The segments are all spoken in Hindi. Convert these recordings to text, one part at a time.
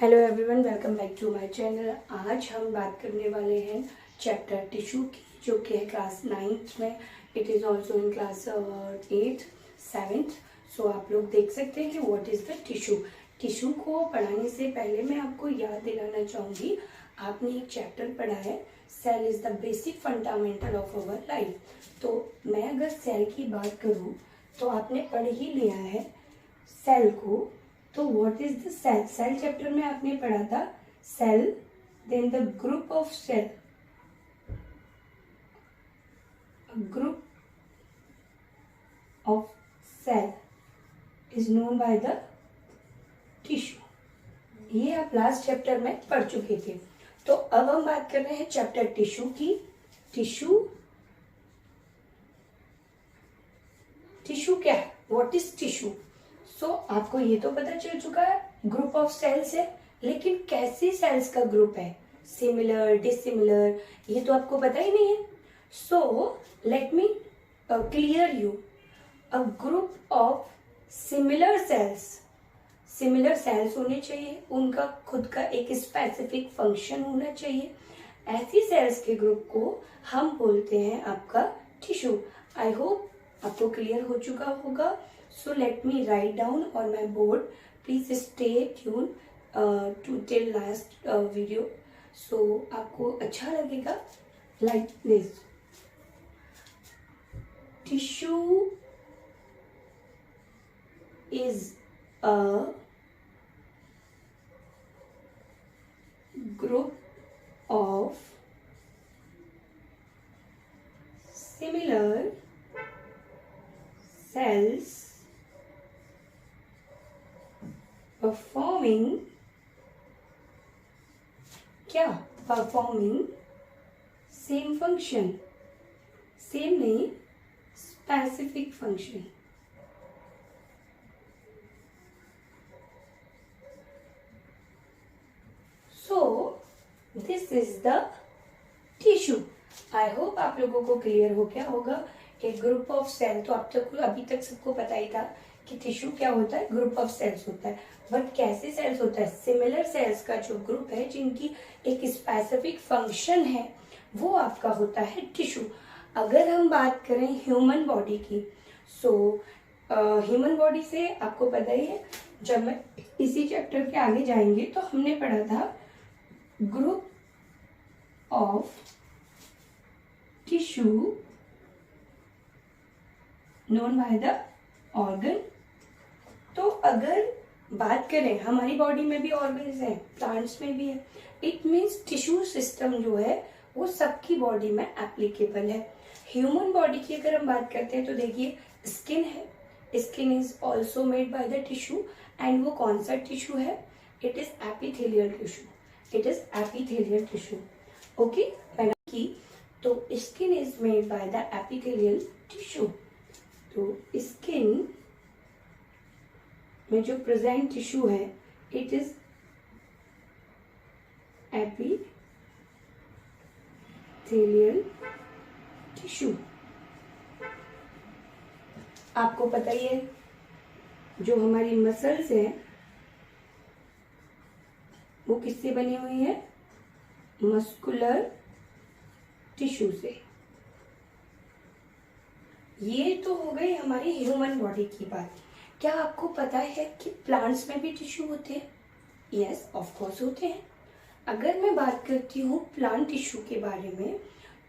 Hello everyone, welcome back to my channel. आज हम बात करने वाले हैं चैप्टर टिश्यू की, जो कि है क्लास 9th में। It is also in class 8th 7th। सो आप लोग देख सकते हैं कि what is the tissue. Tissue को पढ़ाने से पहले मैं आपको याद दिलाना चाहूँगी, आपने एक चैप्टर पढ़ा है, cell is the basic fundamental of our life. तो मैं अगर सेल की बात करूँ तो आपने पढ़ ही लिया है सेल को। तो what is the cell? Cell chapter में आपने पढ़ा था cell, then the group of cell, group of cell is known by the tissue. ये आप लास्ट चैप्टर में पढ़ चुके थे। तो अब हम बात कर रहे हैं चैप्टर टिश्यू की। टिश्यू, टिश्यू क्या है? What is tissue? सो आपको ये तो पता चल चुका है ग्रुप ऑफ सेल्स है, लेकिन कैसी सेल्स का ग्रुप है, सिमिलर, डिसिमिलर, ये तो आपको पता ही नहीं है। सो let me clear you. A group of similar sales, similar sales होने चाहिए, उनका खुद का एक स्पेसिफिक फंक्शन होना चाहिए। ऐसी सेल्स के ग्रुप को हम बोलते हैं आपका टिश्यू। आई होप आपको क्लियर हो चुका होगा। So let me write down on my board. Please stay tuned to till last video. So आपको अच्छा लगेगा like this. Tissue is a group of similar cells performing क्या? performing same function, same नहीं, specific function। so this is the tissue। I hope आप लोगों को क्लियर हो गया होगा। एक ग्रुप ऑफ सेल तो अभी तक सबको पता ही था कि टिश्यू क्या होता है, ग्रुप ऑफ सेल्स होता है। बट कैसे सेल्स होता है? सिमिलर सेल्स का जो ग्रुप है, जिनकी एक स्पेसिफिक फंक्शन है, वो आपका होता है टिश्यू। अगर हम बात करें ह्यूमन बॉडी की, सो ह्यूमन बॉडी से आपको पता ही है, जब मैं इसी चैप्टर के आगे जाएंगे तो हमने पढ़ा था group of tissue known by the organ. तो अगर बात करें, हमारी बॉडी में भी ऑर्गन्स हैं, प्लांट्स में भी है। इट मीन्स टिश्यू सिस्टम जो है वो सबकी बॉडी में एप्लीकेबल है। ह्यूमन बॉडी की अगर हम बात करते हैं तो देखिए, स्किन है, skin is also made by the tissue. And वो कौन सा टिश्यू है? It is epithelial tissue, it is epithelial tissue. Okay madam की, तो skin is made by the epithelial tissue. तो स्किन में जो प्रेजेंट टिश्यू है, इट इज एपिथेलियल टिश्यू। आपको पता ही है, जो हमारी मसल्स हैं वो किससे बनी हुई है? मस्कुलर टिश्यू से। ये तो हो गई हमारी ह्यूमन बॉडी की बात। क्या आपको पता है कि प्लांट्स में भी टिश्यू होते हैं? यस, ऑफ कोर्स होते हैं। अगर मैं बात करती हूँ प्लांट टिश्यू के बारे में,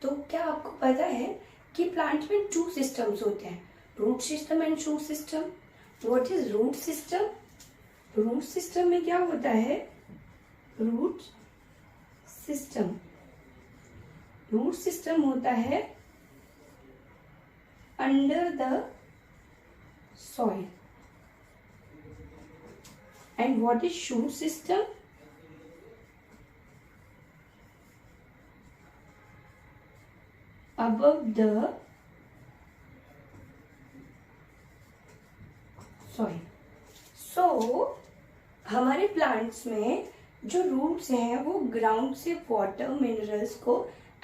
तो क्या आपको पता है कि प्लांट में 2 सिस्टम्स होते हैं, root system and shoot system. What is root system? Root system में क्या होता है? रूट सिस्टम, रूट सिस्टम होता है under the soil। and what is shoot system? above the soil। so हमारे प्लांट्स में जो रूट्स हैं वो ग्राउंड से वाटर मिनरल्स को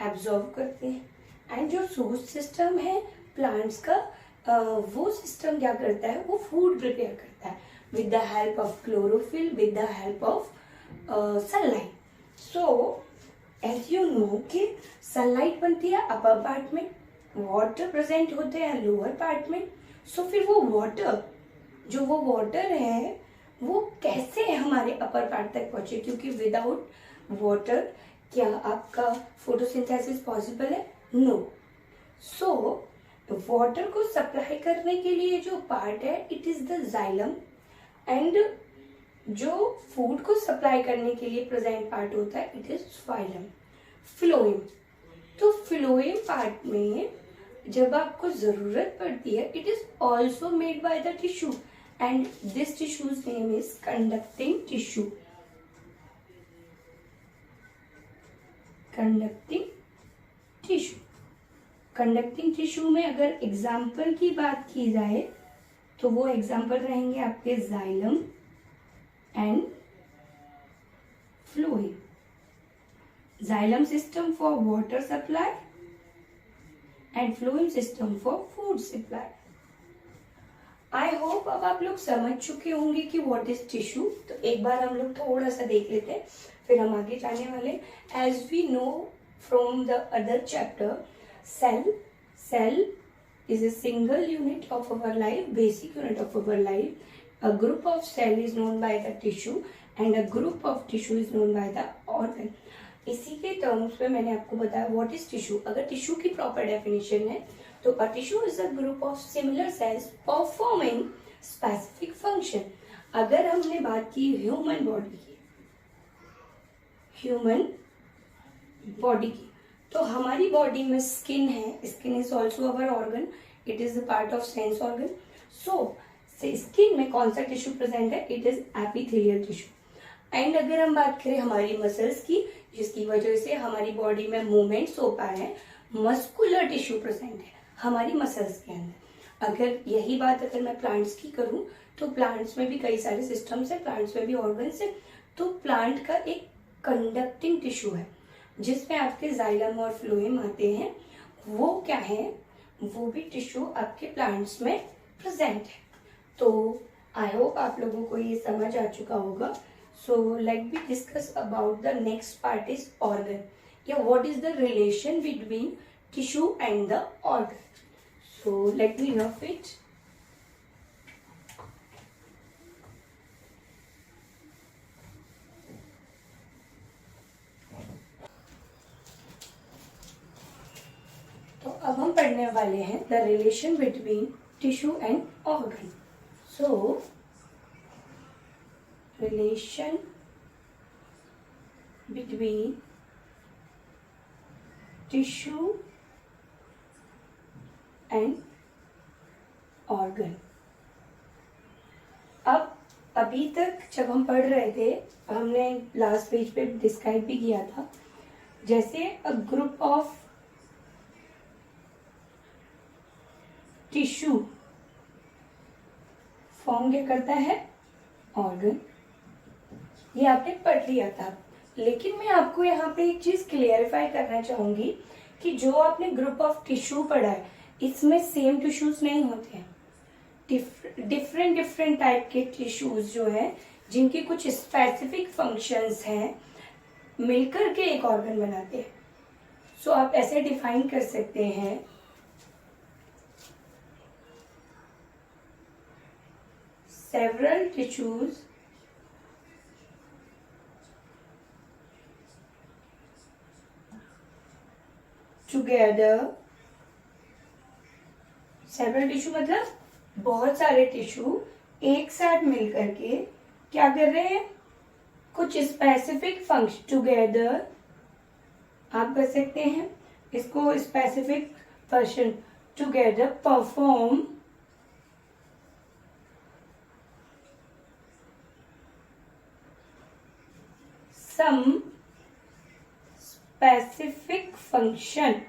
एब्जॉर्ब करते हैं, एंड जो शूट सिस्टम है प्लांट्स का, वो सिस्टम क्या करता है? वो फूड प्रिपेयर करता है with the help of chlorophyll, with the help of sunlight. So as you know कि सनलाइट बनती है अपर पार्ट में, वाटर प्रेजेंट होते हैं लोअर पार्ट में. सो फिर वो वाटर, जो वो वाटर है वो कैसे हमारे अपर पार्ट तक पहुंचे, क्योंकि विदाउट वाटर क्या आपका फोटोसिंथेसिस पॉसिबल है? नो. सो वाटर को सप्लाई करने के लिए जो पार्ट है it is the xylem, and जो फूड को सप्लाई करने के लिए प्रेजेंट पार्ट होता है इट इज फाइलम. फ्लोएम, तो फ्लोएम पार्ट में जब आपको जरूरत पड़ती है it is also made by the tissue, and this tissues name is conducting tissue. Conducting tissue. Conducting tissue में अगर एग्जाम्पल की बात की जाए तो वो एग्जाम्पल रहेंगे आपके xylem and phloem. Xylem system for water supply and phloem system for food supply. I hope अब आप लोग समझ चुके होंगे कि व्हाट इज टिश्यू. तो एक बार हम लोग थोड़ा सा देख लेते हैं, फिर हम आगे जाने वाले. As we know from the other chapter, cell is a single unit of our life, basic unit of our life. A group of cell is known by the tissue and a group of tissue is known by the organ. इसी के टर्म्स में मैंने आपको बताया व्हाट इज टिश्यू. अगर टिश्यू की प्रॉपर डेफिनेशन है तो a tissue is a group of similar sales performing specific function. अगर हमने बात की ह्यूमन बॉडी की, तो हमारी बॉडी में स्किन है. Skin is also our organ, it is the part of sense organ. So skin में कौन सा टिश्यू प्रेजेंट है? It is epithelial tissue. And अगर हम बात करें हमारी मसल्स की, जिसकी वजह से हमारी बॉडी में मूवमेंट्स हो पा रहे हैं, मस्कुलर टिश्यू प्रेजेंट है हमारी मसल्स के अंदर. अगर यही बात अगर मैं प्लांट्स की करूं तो प्लांट्स में भी कई सारे सिस्टम्स है, प्लांट्स में भी ऑर्गन्स है. तो प्लांट का एक कंडक्टिंग टिश्यू है जिसमें आपके जाइलम और फ्लोएम आते हैं. वो क्या है? वो भी टिश्यू आपके प्लांट्स में प्रेजेंट है. तो आई होप आप लोगों को ये समझ आ चुका होगा. So let be discuss about the next part is organ, या what is the relation between tissue and the organ. So let me rough it. तो अब हम पढ़ने वाले हैं the relation between tissue and organ. So relation between tissue and organ. अब अभी तक जब हम पढ़ रहे थे हमने लास्ट पेज पे डिस्क्राइब भी किया था, जैसे a group of tissue form क्या करता है? ऑर्गन. ये आपने पढ़ लिया था. लेकिन मैं आपको यहाँ पे एक चीज क्लियरिफाई करना चाहूंगी कि जो आपने ग्रुप ऑफ टिश्यू पढ़ा है इसमें सेम टिश्यूज नहीं होते हैं. डिफरेंट टाइप के टिश्यूज जो है जिनके कुछ स्पेसिफिक फंक्शंस हैं मिलकर के एक ऑर्गन बनाते हैं. सो आप ऐसे डिफाइन कर सकते हैं, several tissues together. several tissue मतलब बहुत सारे टिश्यू एक साथ मिलकर के क्या कर रहे हैं? कुछ स्पेसिफिक फंक्शन टुगेदर आप कर सकते हैं इसको. Specific function together perform some specific function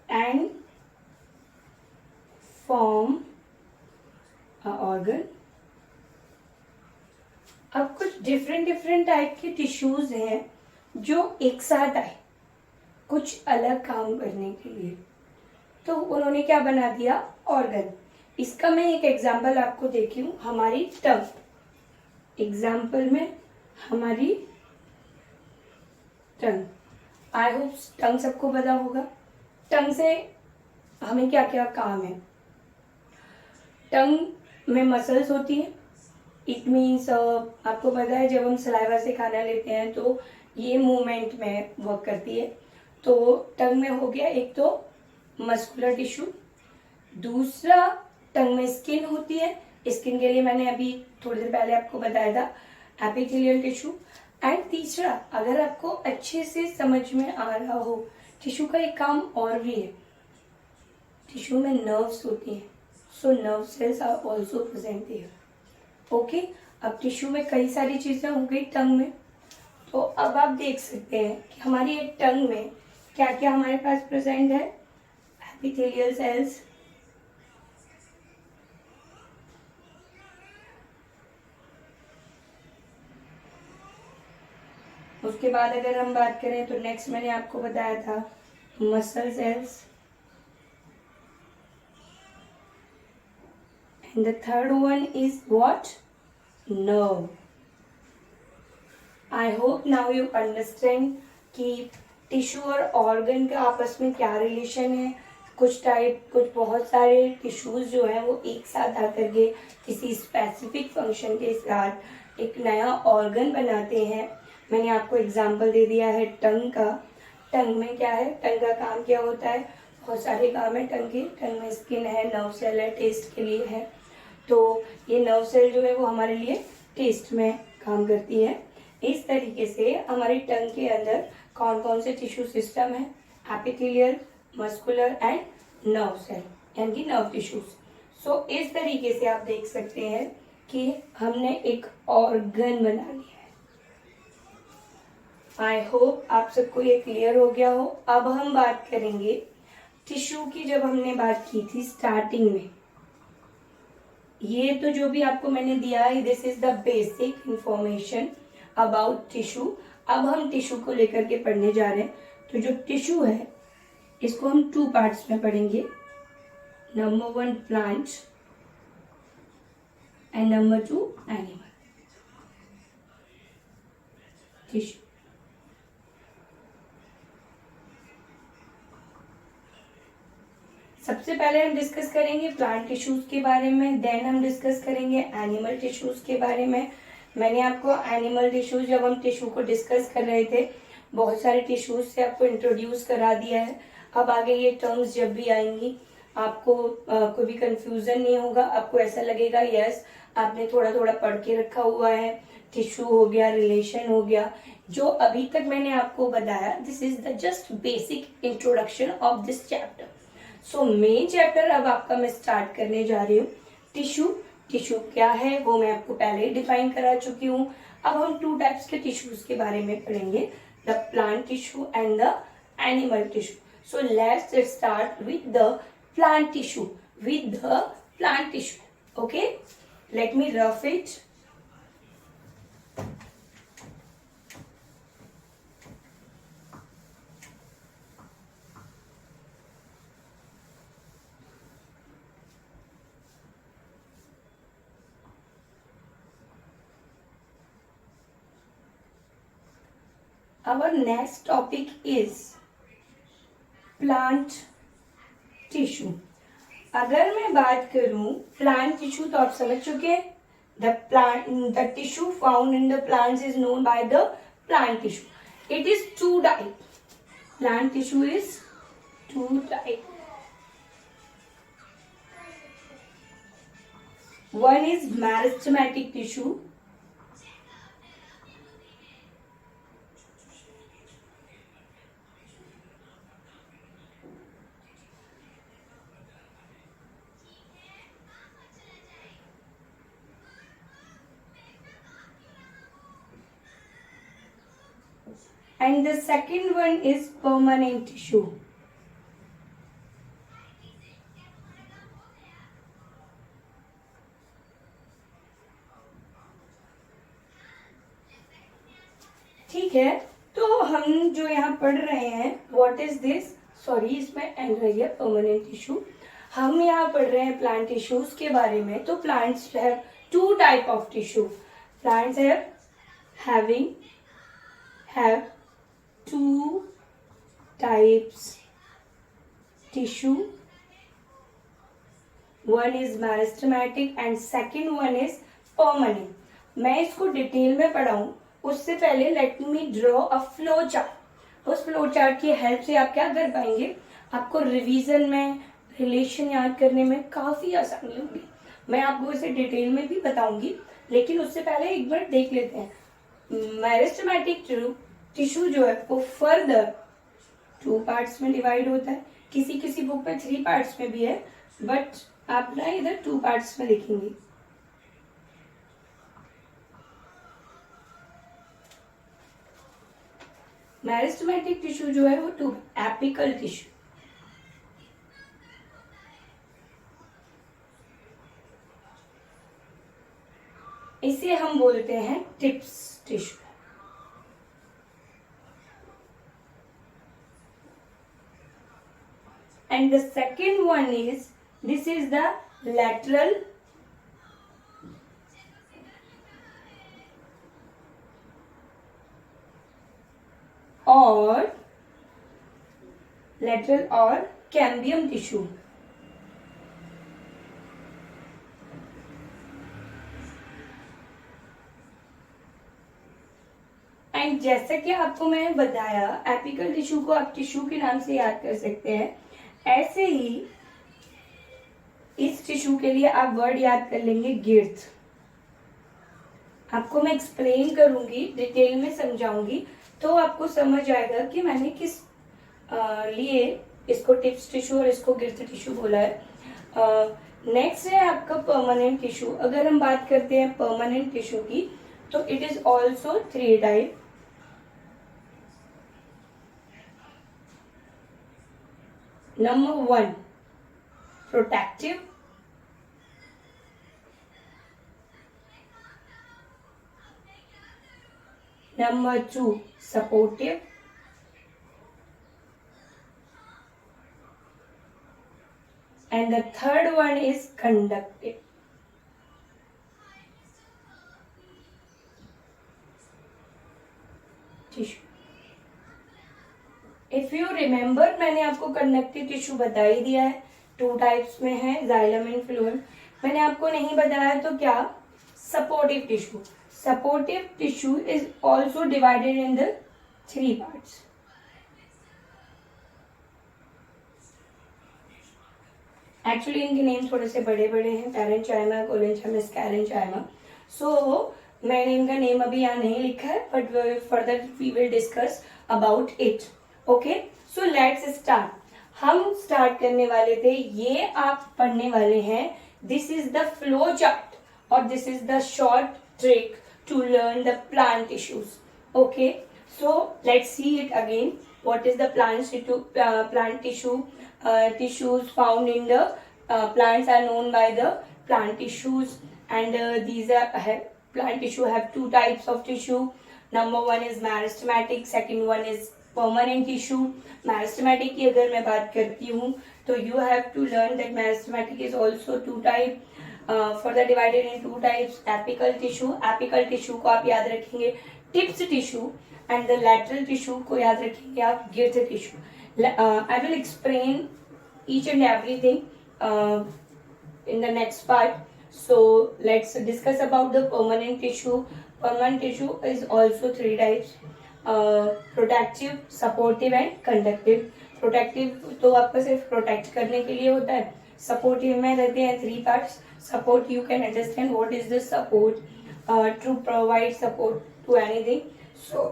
and form a organ. अब कुछ डिफरेंट टाइप के टिश्यूज हैं जो एक साथ आए कुछ अलग काम करने के लिए. तो उन्होंने क्या बना दिया, ऑर्गन। इसका मैं एक एग्जाम्पल आपको देखी हूँ, हमारी टंग। एग्जाम्पल में हमारी टंग, आई होप टंग सबको पता होगा। टंग से हमें क्या क्या काम है। टंग में मसल्स होती है, इट मीन्स आपको पता है जब हम सलाइवा से खाना लेते हैं तो ये मूवमेंट में वर्क करती है। तो टंग में हो गया एक तो मस्कुलर टिश्यू, दूसरा टंग में स्किन होती है। स्किन के लिए मैंने अभी थोड़ी देर पहले आपको बताया था एपिथेलियल टिश्यू। एंड तीसरा, अगर आपको अच्छे से समझ में आ रहा हो, टिश्यू का एक काम और भी है, टिश्यू में नर्व्स होती हैं, so nerve cells are also present here. Okay, अब टिश्यू में कई सारी चीजें हो गई टंग में। तो अब आप देख सकते हैं कि हमारी एक टंग में क्या क्या हमारे पास प्रेजेंट है। एपिथेलियल सेल्स, उसके बाद अगर हम बात करें तो नेक्स्ट मैंने आपको बताया था muscle cells, and the third one is what, nerve. I hope now you understand कि टिश्यू और ऑर्गन का आपस में क्या रिलेशन है। कुछ बहुत सारे टिश्यूज जो हैं वो एक साथ आकर के किसी स्पेसिफिक फंक्शन के साथ एक नया ऑर्गन बनाते हैं। मैंने आपको एग्जांपल दे दिया है टंग का। टंग में क्या है, टंग का काम क्या होता है, बहुत सारे काम है टंग के। टंग में स्किन है, नर्व सेल है, टेस्ट के लिए है। तो ये नर्व सेल जो है वो हमारे लिए टेस्ट में काम करती है। इस तरीके से हमारी टंग के अंदर कौन कौन से टिश्यू सिस्टम है, epithelial, muscular and nerve cell, यानी कि नर्व टिश्यूज। सो इस तरीके से आप देख सकते हैं कि हमने एक ऑर्गन बना लिया है। आई होप आप सबको ये क्लियर हो गया हो। अब हम बात करेंगे टिश्यू की। जब हमने बात की थी स्टार्टिंग में, ये तो जो भी आपको मैंने दिया है, this is the basic information about tissue. अब हम टिश्यू को लेकर के पढ़ने जा रहे हैं। तो जो टिश्यू है इसको हम 2 पार्ट्स में पढ़ेंगे। Number 1 plant and number 2 animal tissue. सबसे पहले हम डिस्कस करेंगे प्लांट टिश्यूज के बारे में, देन हम डिस्कस करेंगे एनिमल टिश्यूज के बारे में। मैंने आपको एनिमल टिश्यूज, जब हम टिश्यू को डिस्कस कर रहे थे, बहुत सारे टिश्यूज से आपको इंट्रोड्यूस करा दिया है। अब आगे ये टर्म्स जब भी आएंगी आपको कोई भी कंफ्यूजन नहीं होगा। आपको ऐसा लगेगा यस आपने थोड़ा थोड़ा पढ़ के रखा हुआ है। टिश्यू हो गया, रिलेशन हो गया, जो अभी तक मैंने आपको बताया, this is the just basic introduction of this chapter. So main chapter अब आपका मैं स्टार्ट करने जा रही हूँ, टिश्यू। टिश्यू क्या है वो मैं आपको पहले ही डिफाइन करा चुकी हूँ। अब हम 2 टाइप्स के टिश्यूज के बारे में पढ़ेंगे, the plant tissue and the animal tissue. So let's start with the plant tissue, with the plant tissue. Okay, let me rough it. Our next topic is plant tissue. अगर मैं बात करूं प्लांट टिश्यू तो आप समझ चुके हैं, the tissue found in the plants is known by the plant tissue. It is 2 type. Plant tissue is 2 type. One is meristematic tissue. And the second one is permanent tissue. ठीक है, तो हम जो यहाँ पढ़ रहे हैं, what is this? सॉरी इसमें एन रह गया, परमानेंट टिश्यू। हम यहाँ पढ़ रहे हैं प्लांट टिश्यूज के बारे में। तो plants have two type of tissue. Plants have two types tissue. One is meristematic and second one is permanent. मैं इसको डिटेल में पढ़ाऊं उससे पहले let me draw a flow chart. उस फ्लो चार्ट की हेल्प से आप क्या कर पाएंगे, आपको रिवीजन में रिलेशन याद करने में काफी आसानी होगी। मैं आपको इसे डिटेल में भी बताऊंगी, लेकिन उससे पहले एक बार देख लेते हैं। मेरिस्टेमेटिक टिश्यू जो है वो फर्दर 2 पार्ट्स में डिवाइड होता है। किसी किसी बुक में 3 पार्ट्स में भी है, बट आप ना इधर 2 पार्ट्स में लिखेंगे। मेरिस्टेमेटिक टिश्यू जो है वो 2 एपिकल टिश्यू, इसे हम बोलते हैं tips tissue. And the second one is, this is the lateral or cambium tissue। And जैसे कि आपको मैंने बताया, एपिकल टिश्यू को आप टिश्यू के नाम से याद कर सकते हैं, ऐसे ही इस टिश्यू के लिए आप वर्ड याद कर लेंगे गिर्थ। आपको मैं एक्सप्लेन करूंगी, डिटेल में समझाऊंगी, तो आपको समझ आएगा कि मैंने किस लिए इसको टिप्स टिश्यू और इसको गिर्थ टिश्यू बोला है। नेक्स्ट है आपका परमानेंट टिश्यू। अगर हम बात करते हैं परमानेंट टिश्यू की, तो it is also 3 type. Number 1, protective. Number 2, supportive. And the third one is conductive. Tissue. If you remember, मैंने आपको कंडक्टिव टिश्यू बता ही दिया है, 2 टाइप्स में है, जाइलम एंड फ्लोएम। मैंने आपको नहीं बताया तो क्या, supportive tissue. Supportive tissue is also divided in the 3 parts. Actually इनके नेम थोड़े से बड़े बड़े हैं, पैरेंचाइमा, कोलेंचाइमा, स्कैलेंचाइमा। सो मैंने इनका नेम अभी यहाँ नहीं लिखा है, but further we will discuss about it. Okay, so let's start. हम स्टार्ट करने वाले थे, ये आप पढ़ने वाले हैं, this is the flow chart और this is the short trick to learn the plant tissues. Okay, so let's see it again. What is the plant tissue? Tissues found in the plants are known by the plant tissues, and these are plant tissue have 2 types of tissue. Number 1 is meristematic, second one is permanent tissue. Meristematic की अगर मैं बात करती हूँ, तो you have to learn that meristematic is also 2 type, further divided in 2 types. Apical tissue, apical tissue को आप याद रखेंगे tips tissue, and the lateral tissue को याद रखेंगे आप girth tissue. I will explain each and everything in the next part. So let's discuss about the permanent tissue. Permanent tissue is also 3 types: protective, supportive and conductive. Protective तो आपका सिर्फ protect करने के लिए होता है। Supportive में रहते हैं 3 parts. Support, you can understand what is the support, to provide support to anything. So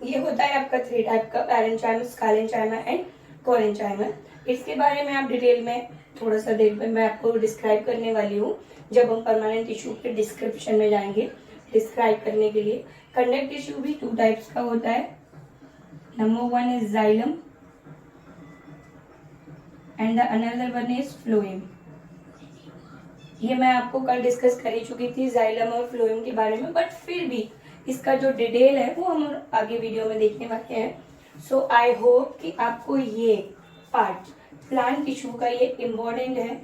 ये होता है आपका 3 टाइप का, पैरेंचाइमा, स्कैलेंचाइमा एंड कोलेंचाइमा। इसके बारे में आप डिटेल में थोड़ा सा देर में मैं आपको डिस्क्राइब करने वाली हूँ, जब हम परमानेंट टिश्यू के डिस्क्रिप्शन में जाएंगे डिस्क्राइब करने के लिए। कंडक्ट टिश्यू भी 2 टाइप्स का होता है। Number 1 is xylem and the another one is phloem. ये मैं आपको कल डिस्कस कर ही चुकी थी जाइलम और फ्लोएम के बारे में, बट फिर भी इसका जो डिटेल है वो हम आगे वीडियो में देखने वाले हैं। सो आई होप कि आपको ये पार्ट। प्लांट टिश्यू का ये इम्पोर्टेंट है,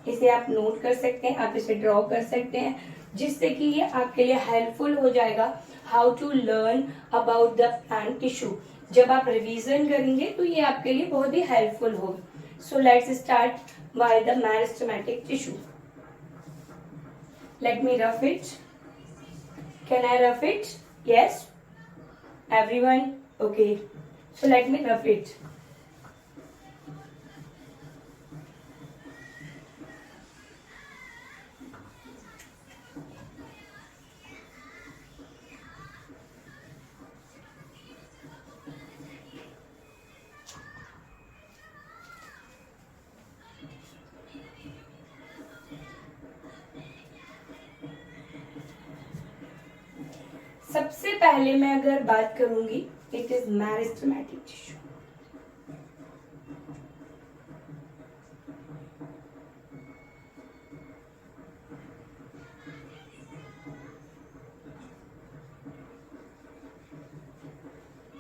इसे आप नोट कर सकते हैं, आप इसे ड्रॉ कर सकते हैं, जिससे कि ये आपके लिए हेल्पफुल हो जाएगा how to learn about the plant tissue. जब आप रिवीजन करेंगे तो ये आपके लिए बहुत ही हेल्पफुल होगा। सो let's start by the meristematic tissue. Late me rough it. Can I rough it? Yes everyone? Okay, so let me rough it. सबसे पहले मैं अगर बात करूंगी, इट इज मेरिस्टेमेटिक टिश्यू।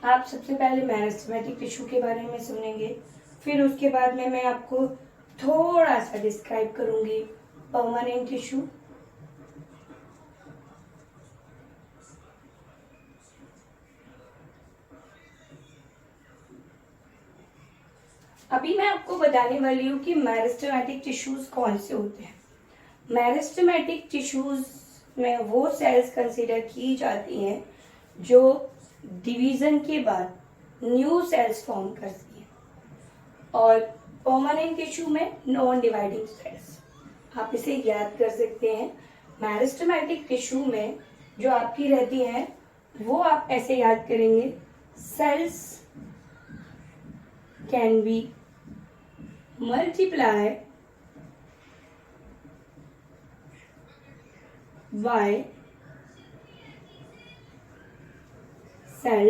आप सबसे पहले मेरिस्टेमेटिक टिश्यू के बारे में सुनेंगे, फिर उसके बाद में मैं आपको थोड़ा सा डिस्क्राइब करूंगी परमानेंट टिश्यू। अभी मैं आपको बताने वाली हूँ कि मेरिस्टेमेटिक टिश्यूज कौन से होते हैं। मेरिस्टेमेटिक टिश्यूज में वो सेल्स कंसीडर की जाती हैं जो डिवीजन के बाद न्यू सेल्स फॉर्म करती हैं, और परमानेंट टिश्यू में नॉन डिवाइडिंग सेल्स। आप इसे याद कर सकते हैं। मेरिस्टेमेटिक टिश्यू में जो आपकी रहती हैं वो आप ऐसे याद करेंगे, cells can be multiply by cell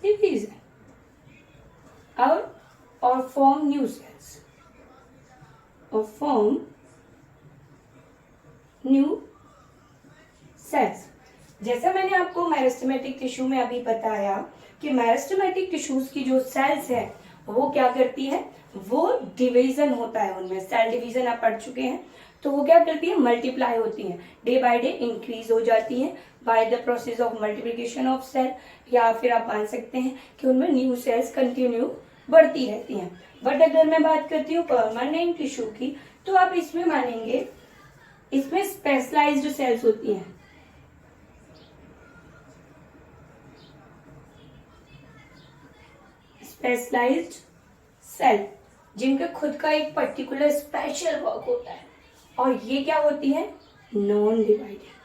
division or form new cells or form new cells। जैसा मैंने आपको मेरिस्टेमेटिक टिश्यू में अभी बताया कि मेरिस्टेमेटिक टिश्यूज की जो सेल्स है वो क्या करती है, वो डिवीजन होता है उनमें, सेल डिवीजन आप पढ़ चुके हैं। तो वो क्या करती है, मल्टीप्लाई होती है, डे बाय डे इंक्रीज हो जाती है by the process of multiplication of cell, या फिर आप मान सकते हैं कि उनमें न्यू सेल्स कंटिन्यू बढ़ती रहती हैं। बट अगर मैं बात करती हूँ परमानेंट टिश्यू की, तो आप इसमें मानेंगे इसमें स्पेशलाइज्ड सेल्स होती हैं। स्पेशलाइज्ड सेल जिनका खुद का एक पर्टिकुलर स्पेशल वर्क होता है, और ये क्या होती है, नॉन डिवाइडेड।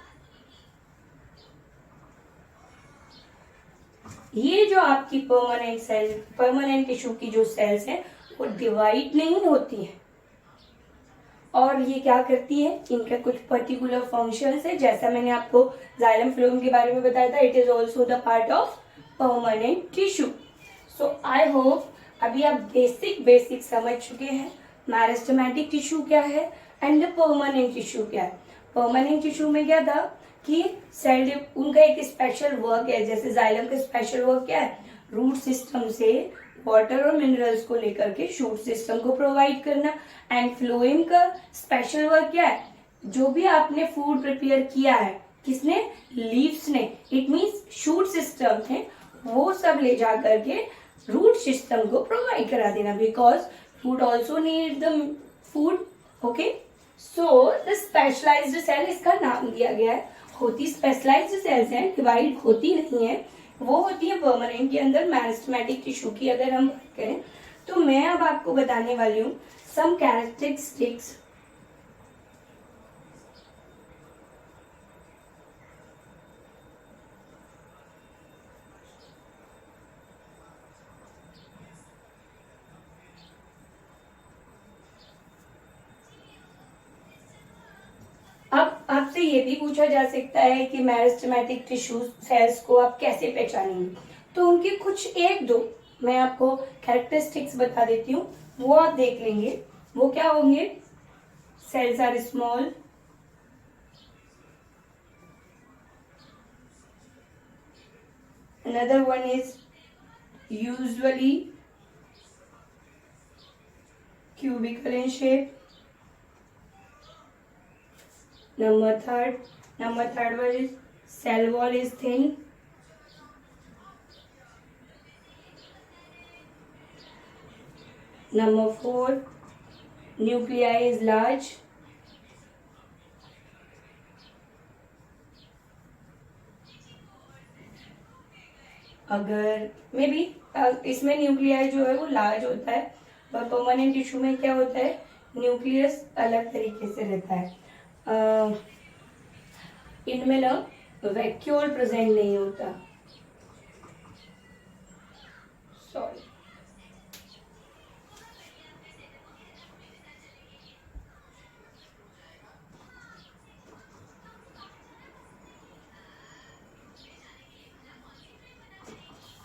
ये जो आपकी परमानेंट टिश्यू की जो सेल्स हैं वो डिवाइड नहीं होती हैं, और ये क्या करती है, इनका कुछ पर्टिकुलर फंक्शंस है। जैसा मैंने आपको जाइलम फ्लोएम के बारे में बताया था, it is also the part of permanent tissue. So I hope अभी आप बेसिक समझ चुके हैं मेरिस्टेमेटिक टिश्यू क्या है एंड परमानेंट टिश्यू क्या है। परमानेंट टिश्यू में क्या था कि सेल उनका एक स्पेशल वर्क है, जैसे जाइलम का स्पेशल वर्क क्या है, रूट सिस्टम से वाटर और मिनरल्स को लेकर के शूट सिस्टम को प्रोवाइड करना। एंड फ्लोएम का स्पेशल वर्क क्या है, जो भी आपने फूड प्रिपेयर किया है, किसने, लीव्स ने, इट मीन्स शूट सिस्टम है, वो सब ले जा करके रूट सिस्टम को प्रोवाइड करा देना, because root also need the food. Okay, so the specialized cell इसका नाम दिया गया है। होती स्पेशलाइज्ड सेल्स हैं, डिवाइड होती नहीं है, वो होती है परमानेंट के अंदर। मेरिस्टेमेटिक टिश्यू की अगर हम बात करें, तो मैं अब आपको बताने वाली हूँ सम कैरेक्टरिस्टिक्स अब आपसे ये भी पूछा जा सकता है कि मेरिस्टेमेटिक टिश्यू सेल्स को आप कैसे पहचानेंगे, तो उनकी कुछ एक दो मैं आपको कैरेक्टरिस्टिक्स बता देती हूँ, वो आप देख लेंगे। वो क्या होंगे, cells are small, another one is usually cubical in shape. Number third one is cell wall is thin. Number 4, nuclei is large. अगर मे बी इसमें न्यूक्लियाई जो है वो लार्ज होता है, और परमानेंट टिश्यू में क्या होता है, न्यूक्लियस अलग तरीके से रहता है. इनमें ना वैक्यूल प्रेजेंट नहीं होता. सॉरी.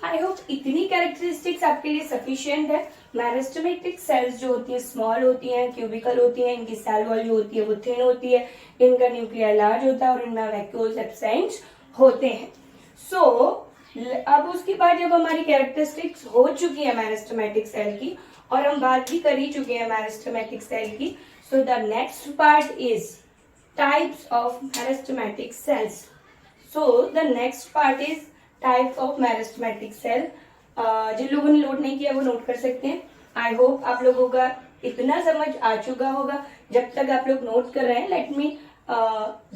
आई होप इतनी कैरेक्टरिस्टिक्स आपके लिए सफिशिएंट है. मेरिस्टेमेटिक सेल्स जो होती है स्मॉल होती हैं, क्यूबिकल होती हैं, इनकी सेल वॉल जो होती है वो थिन होती है, इनका न्यूक्लियर लार्ज होता है और इनमें वैक्यूल्स एब्सेंट होते हैं. सो अब उसके बाद जब हमारी कैरेक्टरिस्टिक्स हो चुकी है मेरिस्टेमेटिक सेल की, और हम बात भी कर ही चुके हैं मेरिस्टेमेटिक सेल की, so the next part is types of meristematic cells. So the next part is types of meristematic cell. जिन लोगों ने नोट नहीं किया वो नोट कर सकते हैं. आई होप आप लोगों का इतना समझ आ चुका होगा. जब तक आप लोग नोट कर रहे हैं, लेट मी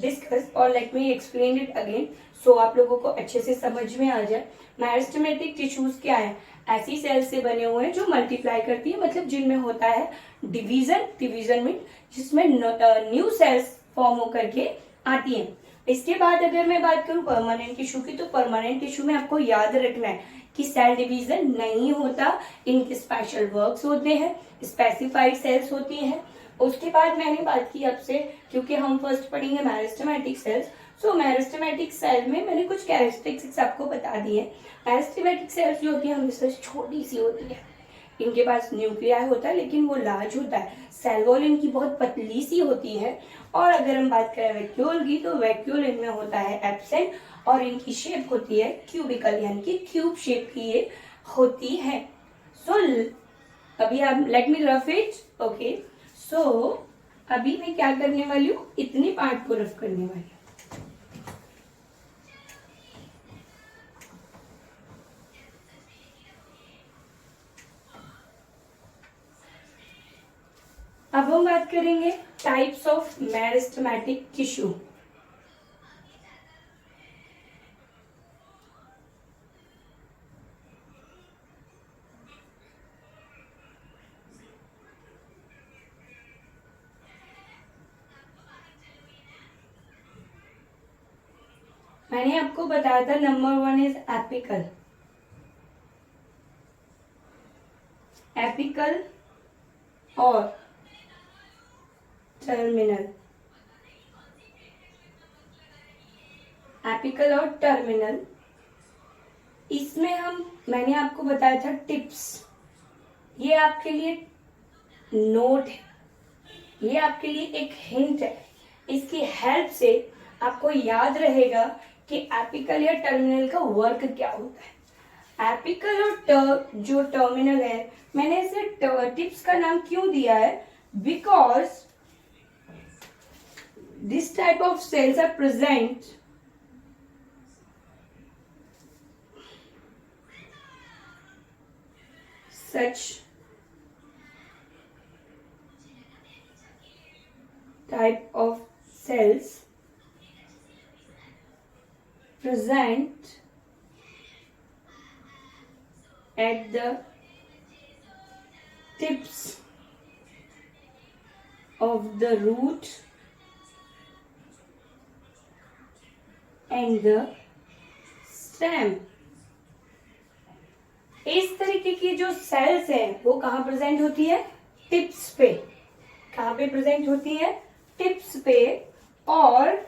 डिस्कस और let me explain it again, so आप लोगों को अच्छे से समझ में आ जाए. मेरिस्टेमेटिक टिश्यूज क्या है? ऐसी सेल्स से बने हुए हैं जो मल्टीप्लाई करती है, मतलब जिनमें होता है डिवीजन में, जिसमें न्यू सेल्स फॉर्म होकर के आती हैं. इसके बाद अगर मैं बात करूं परमानेंट टिश्यू की, तो परमानेंट टिश्यू में आपको याद रखना है कि सेल डिवीजन नहीं होता, इनके स्पेशल वर्क्स होते हैं, स्पेसिफाइड सेल्स होती हैं. उसके बाद मैंने बात की आपसे, क्योंकि हम फर्स्ट पढ़ेंगे मेरिस्टेमेटिक सेल्स, सो मेरिस्टेमेटिक सेल में मैंने कुछ कैरेक्टरिस्टिक्स आपको बता दी है. मेरिस्टेमेटिक सेल्स जो होती है हमेशा छोटी सी होती है, इनके पास न्यूक्लियाई होता है लेकिन वो लार्ज होता है, सेल वॉल इनकी बहुत पतली सी होती है. और अगर हम बात करें वैक्यूल की, तो वैक्यूल इनमें होता है एब्सेंट, और इनकी शेप होती है क्यूबिकल, यानी कि क्यूब शेप की ये होती है. सो अभी आप let me rough it. Okay, so अभी मैं क्या करने वाली हूँ, इतने पार्ट को रफ करने वाली हूँ. अब हम बात करेंगे टाइप्स ऑफ मेरिस्टेमेटिक टिश्यू. मैंने आपको बताया था नंबर 1 इज एपिकल. एपिकल और टर्मिनल. एपिकल और टर्मिनल, इसमें मैंने आपको बताया था टिप्स. ये आपके लिए नोट है, ये आपके लिए एक हिंट है. इसकी हेल्प से आपको याद रहेगा कि एपिकल या टर्मिनल का वर्क क्या होता है. एपिकल और जो टर्मिनल है, मैंने इसे टिप्स का नाम क्यों दिया है? Because this type of cells are present such type of cells present at the tips of the root and the stem. इस तरीके की जो सेल्स हैं वो कहाँ प्रेजेंट होती है? टिप्स पे. कहाँ पे प्रेजेंट होती है? टिप्स पे. और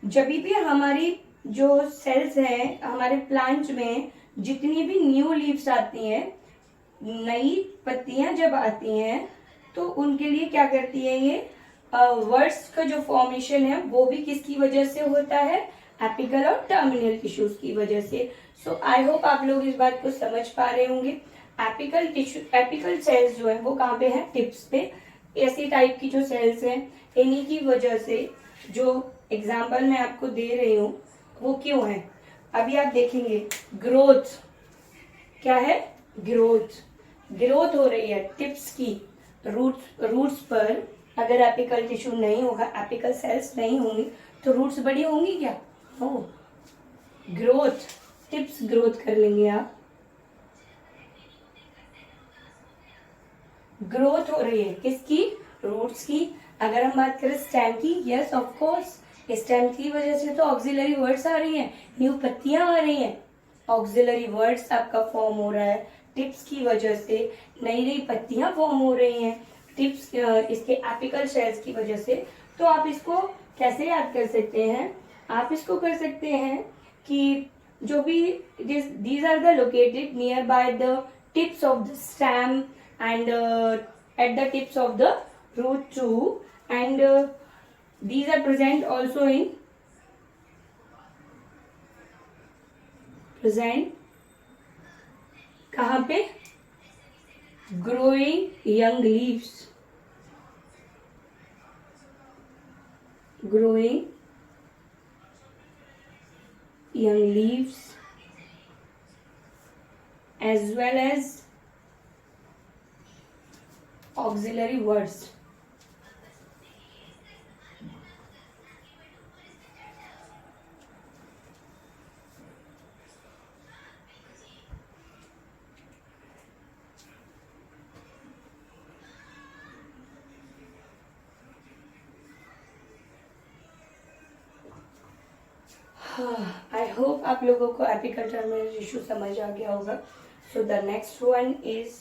जब भी हमारी जो सेल्स हैं हमारे प्लांट में, जितनी भी न्यू लीव्स आती हैं, नई पत्तियां जब आती हैं, तो उनके लिए क्या करती है ये वर्ड्स का जो फॉर्मेशन है वो भी किसकी वजह से होता है? एपिकल और टर्मिनल टिश्यूज की वजह से. सो आई होप आप लोग इस बात को समझ पा रहे होंगे. एपिकल टिश्यू, एपिकल सेल्स जो है वो कहाँ पे है, टिप्स पे। ऐसी टाइप की जो सेल्स हैं, इन्हीं की वजह से जो एग्जाम्पल मैं आपको दे रही हूँ वो क्यों है, अभी आप देखेंगे। ग्रोथ क्या है, ग्रोथ, ग्रोथ हो रही है टिप्स की, रूट्स पर। अगर एपिकल टिश्यू नहीं होगा, एपिकल सेल्स नहीं होंगी तो रूट्स बड़ी होंगी क्या, हो। ग्रोथ, टिप्स ग्रोथ कर लेंगे आप, ग्रोथ हो रही है किसकी, रूट्स की। अगर हम बात करें स्टेम की, यस ऑफ कोर्स, स्टेम की वजह से तो ऑक्सिलरी वर्ड्स आ रही हैं, न्यू पत्तियां आ रही हैं, ऑक्सिलरी वर्ड्स आपका फॉर्म हो रहा है टिप्स की वजह से, नई नई पत्तियां फॉर्म हो रही हैं टिप्स, इसके एपिकल शेल्स की वजह से। तो आप इसको कैसे याद कर सकते हैं, आप इसको कर सकते हैं कि जो भी these are the located nearby the tips of the stem and at the tips of the root too, and these are present also in present कहाँ पे, growing young leaves, growing young leaves as well as auxiliary words. I hope आप लोगों को एपिकल टर्मिनल इशू समझ आ गया होगा। सो द नेक्स्ट वन इज